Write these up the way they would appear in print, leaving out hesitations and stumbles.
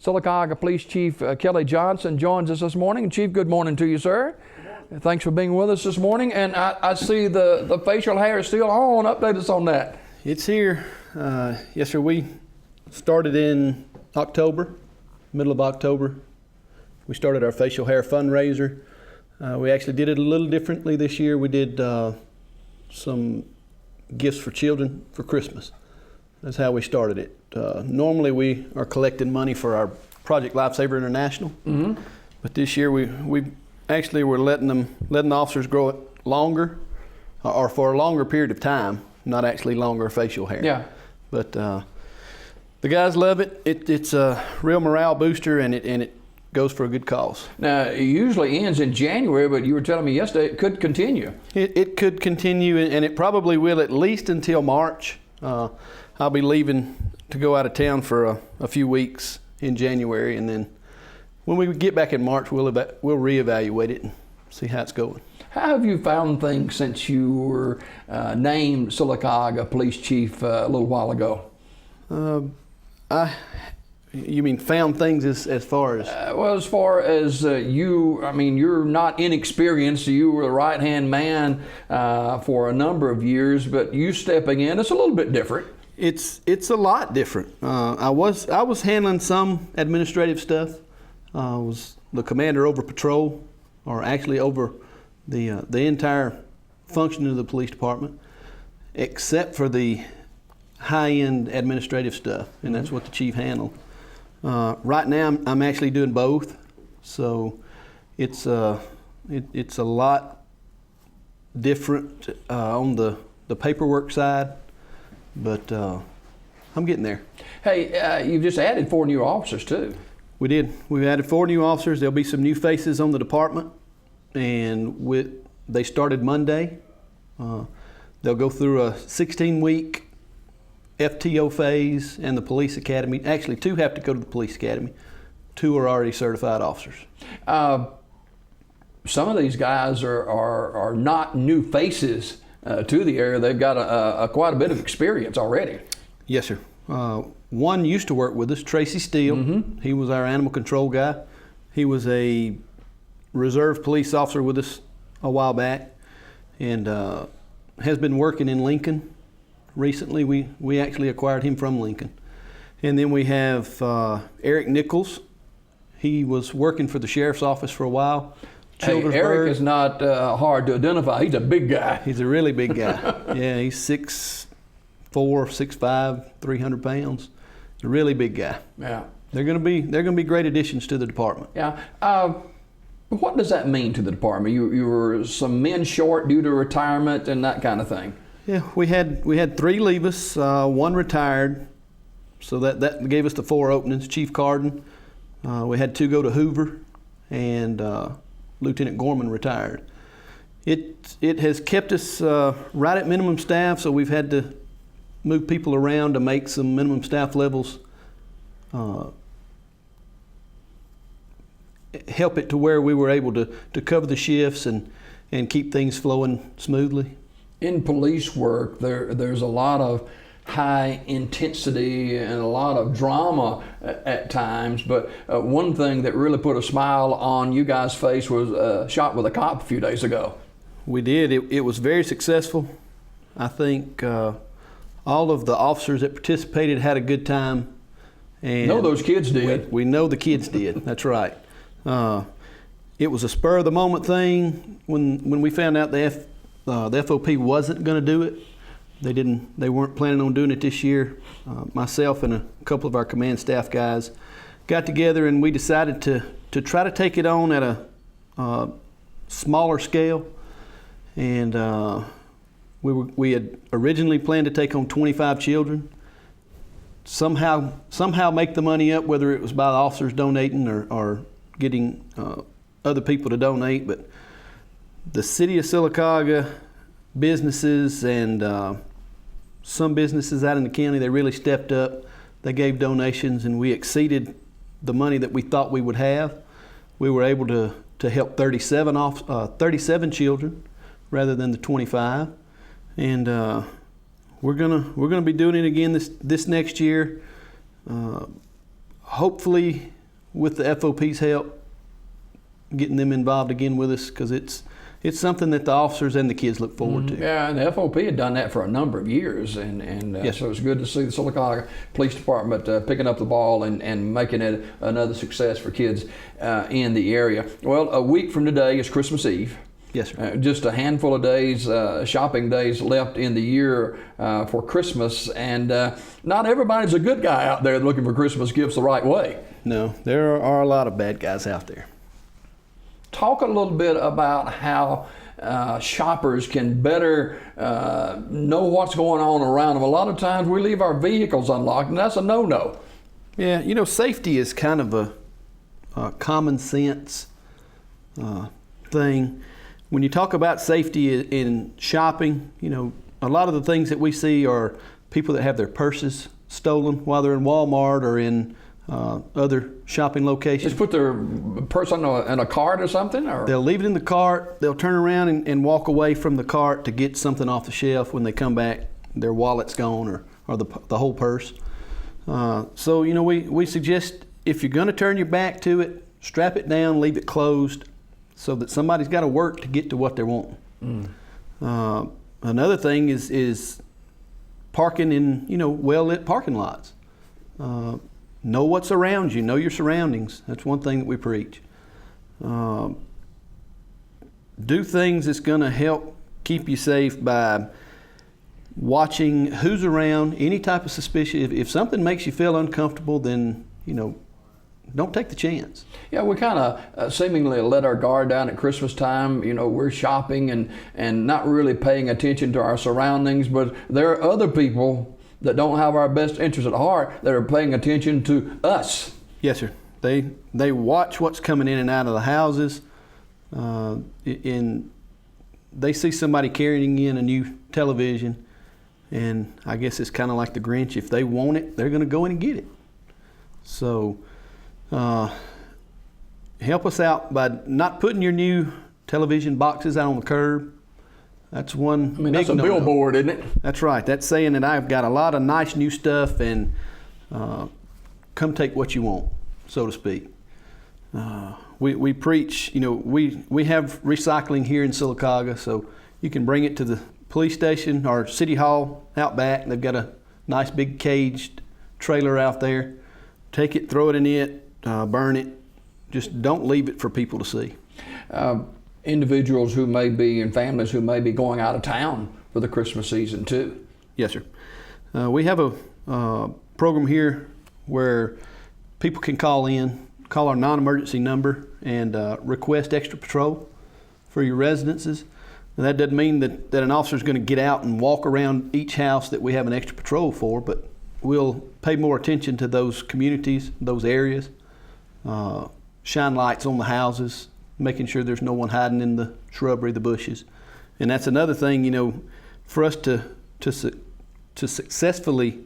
Sylacauga Police Chief Kelley Johnson joins us this morning. Chief, good morning to you, sir. Thanks for being with us this morning. And I see the facial hair is still on. Update us on that. It's here. Yes, sir. We started in October, middle of October. We started our facial hair fundraiser. We actually did it a little differently this year. We did some gifts for children for Christmas. That's how we started it. Normally we are collecting money for our Project Lifesaver International, but this year we actually were letting the officers grow it longer, or for a longer period of time, not actually longer facial hair. Yeah. But the guys love it. It's a real morale booster, and it goes for a good cause. Now, it usually ends in January, but you were telling me yesterday it could continue. It could continue, and it probably will at least until March. I'll be leaving to go out of town for a few weeks in January, and then when we get back in March, we'll reevaluate it and see how it's going. How have you found things since you were named Sylacauga Police Chief a little while ago? You mean found things as far as? Well, as far as you, I mean, you're not inexperienced. You were the right-hand man for a number of years, but you stepping in, it's a little bit different. It's a lot different. I was handling some administrative stuff. I was the commander over patrol, or actually over the entire function of the police department, except for the high-end administrative stuff, and that's what the chief handled. Right now, I'm actually doing both, so it's a lot different on the paperwork side, but I'm getting there. Hey, you've just added 4 new officers too. We did. We've added 4 new officers. There'll be some new faces on the department, and they started Monday. They'll go through a 16-week FTO phase and the police academy. Actually, 2 have to go to the police academy. 2 are already certified officers. Some of these guys are not new faces to the area. They've got quite a bit of experience already. Yes, sir. One used to work with us, Tracy Steele. He was our animal control guy. He was a reserve police officer with us a while back, and has been working in Lincoln. Recently, we actually acquired him from Lincoln. And then we have Eric Nichols. He was working for the sheriff's office for a while. Hey, Eric is not hard to identify. He's a big guy. He's a really big guy. Yeah, he's 6'4", 6'5", 300 pounds. He's a really big guy. Yeah. They're gonna be great additions to the department. Yeah. What does that mean to the department? You were some men short due to retirement and that kind of thing. Yeah, we had 3 leave us. 1 retired, so that gave us the 4 openings. Chief Carden, we had 2 go to Hoover, and Lieutenant Gorman retired. It has kept us right at minimum staff, so we've had to move people around to make some minimum staff levels help it to where we were able to cover the shifts and keep things flowing smoothly. In police work, there's a lot of high intensity and a lot of drama at times, but one thing that really put a smile on you guys' face was a shot with a cop a few days ago. We did. It was very successful. I think all of the officers that participated had a good time. And know those kids did. We know the kids did. That's right. It was a spur of the moment thing when we found out the FOP wasn't going to do it. They weren't planning on doing it this year. Myself and a couple of our command staff guys got together, and we decided to try to take it on at a smaller scale. And we had originally planned to take on 25 children. Somehow make the money up, whether it was by the officers donating or getting other people to donate. But the city of Sylacauga, businesses, and some businesses out in the county, they really stepped up. They gave donations, and we exceeded the money that we thought we would have. We were able to help 37 children rather than the 25, and we're gonna be doing it again this next year. Hopefully with the FOP's help, getting them involved again with us, because it's something that the officers and the kids look forward to. Yeah, and the FOP had done that for a number of years, and Yes, so it's good to see the Sylacauga Police Department picking up the ball and making it another success for kids in the area. Well, a week from today is Christmas Eve. Yes, sir. Just a handful of days, shopping days left in the year for Christmas, and not everybody's a good guy out there looking for Christmas gifts the right way. No, there are a lot of bad guys out there. Talk a little bit about how shoppers can better know what's going on around them. A lot of times we leave our vehicles unlocked, and that's a no-no. Yeah, safety is kind of a common sense thing. When you talk about safety in shopping, a lot of the things that we see are people that have their purses stolen while they're in Walmart or in other shopping locations. Just put their purse in a cart or something? Or? They'll leave it in the cart, they'll turn around and walk away from the cart to get something off the shelf. When they come back, their wallet's gone or the whole purse. So, we suggest, if you're going to turn your back to it, strap it down, leave it closed, so that somebody's got to work to get to what they're wanting. Another thing is parking in well-lit parking lots. Know what's around you. Know your surroundings. That's one thing that we preach. Do things that's going to help keep you safe by watching who's around. Any type of suspicion. If something makes you feel uncomfortable, then don't take the chance. Yeah, we kind of seemingly let our guard down at Christmas time. We're shopping and not really paying attention to our surroundings, but there are other people that don't have our best interests at heart that are paying attention to us. Yes, sir. They watch what's coming in and out of the houses. And they see somebody carrying in a new television, and I guess it's kind of like the Grinch. If they want it, they're going to go in and get it. So help us out by not putting your new television boxes out on the curb. That's one. That's a billboard, isn't it? That's right. That's saying that I've got a lot of nice new stuff, and come take what you want, so to speak. We preach, we have recycling here in Sylacauga, so you can bring it to the police station or city hall out back. They've got a nice big caged trailer out there. Take it, throw it in it, burn it. Just don't leave it for people to see. Individuals who may be, and families who may be going out of town for the Christmas season too. Yes, sir. We have a program here where people can call our non-emergency number and request extra patrol for your residences. And that doesn't mean that an officer is going to get out and walk around each house that we have an extra patrol for, but we'll pay more attention to those communities, those areas, shine lights on the houses, making sure there's no one hiding in the shrubbery, the bushes. And that's another thing, for us to successfully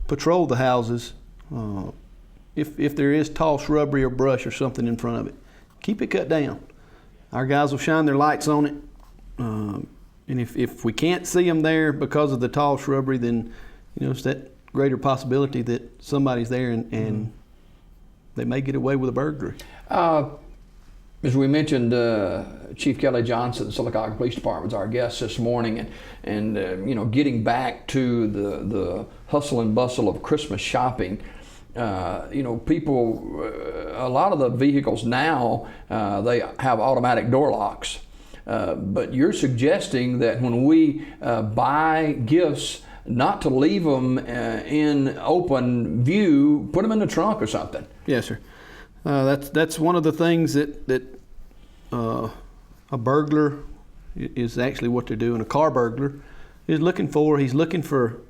patrol the houses. If there is tall shrubbery or brush or something in front of it, keep it cut down. Our guys will shine their lights on it. And if we can't see them there because of the tall shrubbery, then it's that greater possibility that somebody's there and they may get away with a burglary. As we mentioned, Chief Kelley Johnson, the Sylacauga Police Department, is our guest this morning, and getting back to the hustle and bustle of Christmas shopping. People, a lot of the vehicles now, they have automatic door locks. But you're suggesting that when we buy gifts, not to leave them in open view, put them in the trunk or something. Yes, sir. That's one of the things that a burglar is actually what they're doing. A car burglar is looking for. He's looking for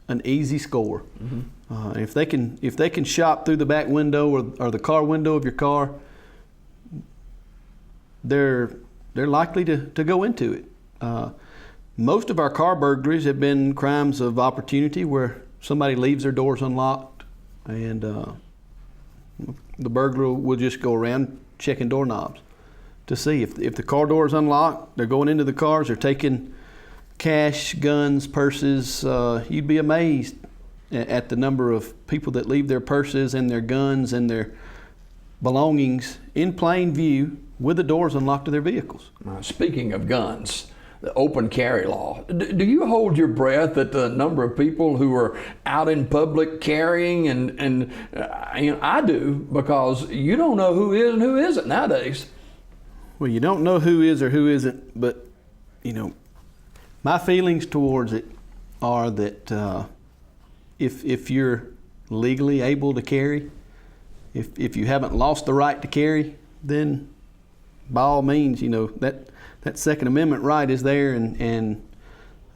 an easy score. Mm-hmm. If they can shop through the back window or the car window of your car, they're likely to go into it. Most of our car burglaries have been crimes of opportunity where somebody leaves their doors unlocked, and the burglar will just go around checking doorknobs to see if the car door is unlocked. They're going into the cars. They're taking cash, guns, purses. You'd be amazed at the number of people that leave their purses and their guns and their belongings in plain view with the doors unlocked to their vehicles. Speaking of guns, the open carry law, do you hold your breath at the number of people who are out in public carrying? And I do, because you don't know who is and who isn't nowadays. Well, you don't know who is or who isn't, but my feelings towards it are that if you're legally able to carry, if you haven't lost the right to carry, then by all means, that Second Amendment right is there, and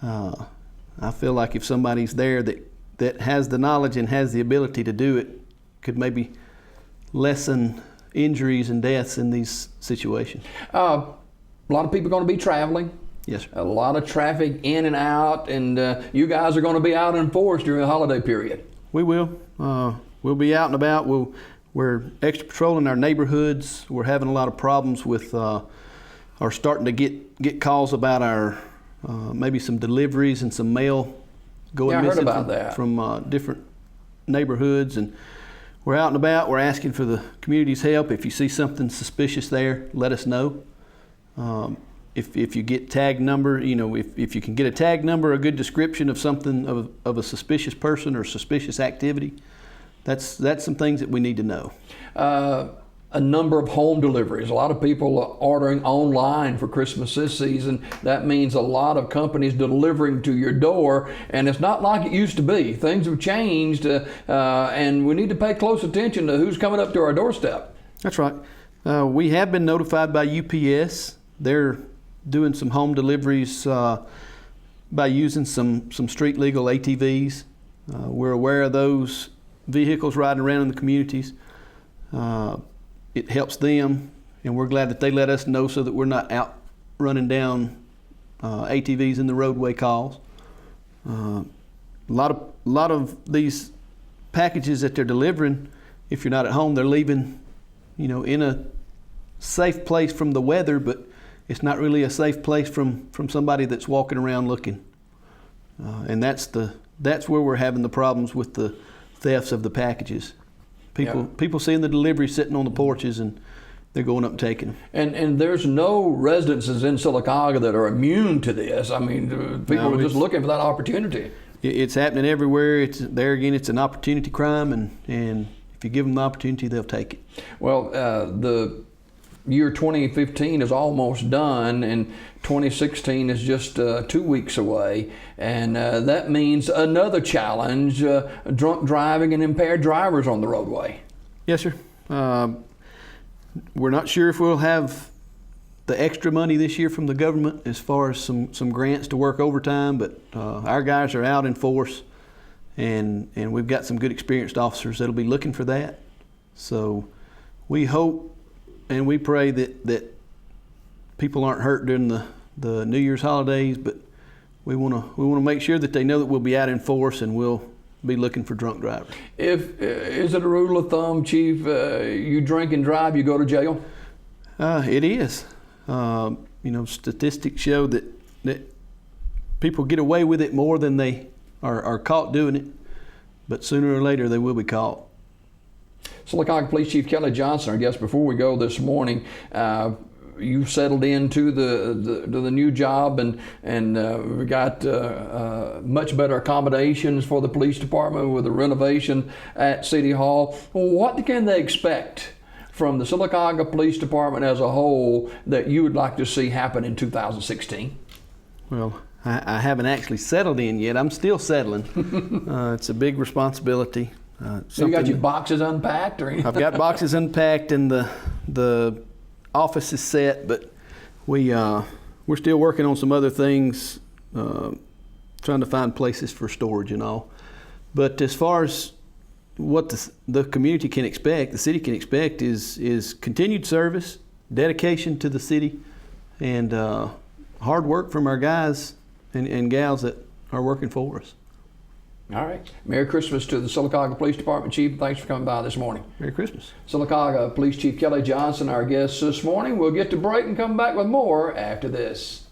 I feel like if somebody's there that has the knowledge and has the ability to do it, could maybe lessen injuries and deaths in these situations. A lot of people are going to be traveling. Yes, sir. A lot of traffic in and out, and you guys are going to be out in force during the holiday period. We will. We'll be out and about. We're extra patrolling our neighborhoods. We're having a lot of problems with, or starting to get calls about our maybe some deliveries and some mail going missing from different neighborhoods. And we're out and about. We're asking for the community's help. If you see something suspicious there, let us know. If you get tag number, if you can get a tag number, a good description of something of a suspicious person or suspicious activity, that's some things that we need to know. A number of home deliveries. A lot of people are ordering online for Christmas this season. That means a lot of companies delivering to your door, and it's not like it used to be. Things have changed, and we need to pay close attention to who's coming up to our doorstep. That's right. We have been notified by UPS. They're doing some home deliveries by using some street legal ATVs. We're aware of those vehicles riding around in the communities. It helps them, and we're glad that they let us know so that we're not out running down ATVs in the roadway calls. A lot of these packages that they're delivering, if you're not at home, they're leaving, in a safe place from the weather, but it's not really a safe place from somebody that's walking around looking. And that's where we're having the problems with the thefts of the packages. People seeing the delivery sitting on the porches, and they're going up and taking them. And there's no residences in Sylacauga that are immune to this. I mean, people are just looking for that opportunity. It's happening everywhere. It's an opportunity crime, and if you give them the opportunity, they'll take it. Well, the year 2015 is almost done, and 2016 is just 2 weeks away, and that means another challenge, drunk driving and impaired drivers on the roadway. Yes, sir. We're not sure if we'll have the extra money this year from the government as far as some grants to work overtime, but our guys are out in force, and we've got some good experienced officers that'll be looking for that. So we hope and we pray that people aren't hurt during the New Year's holidays, but we want to make sure that they know that we'll be out in force and we'll be looking for drunk drivers. Is it a rule of thumb, Chief, you drink and drive, you go to jail? It is. Statistics show that people get away with it more than they are caught doing it, but sooner or later they will be caught. Sylacauga Police Chief Kelley Johnson, our guest before we go this morning. You've settled into the new job, and we got much better accommodations for the police department with the renovation at City Hall. What can they expect from the Sylacauga Police Department as a whole that you would like to see happen in 2016? Well, I haven't actually settled in yet. I'm still settling. It's a big responsibility. So you got your boxes unpacked, or anything? I've got boxes unpacked, and the office is set, but we're still working on some other things, trying to find places for storage and all. But as far as what the community can expect, the city can expect is continued service, dedication to the city, and hard work from our guys and gals that are working for us. All right. Merry Christmas to the Sylacauga Police Department, Chief. Thanks for coming by this morning. Merry Christmas. Sylacauga Police Chief Kelley Johnson, our guest this morning. We'll get to break and come back with more after this.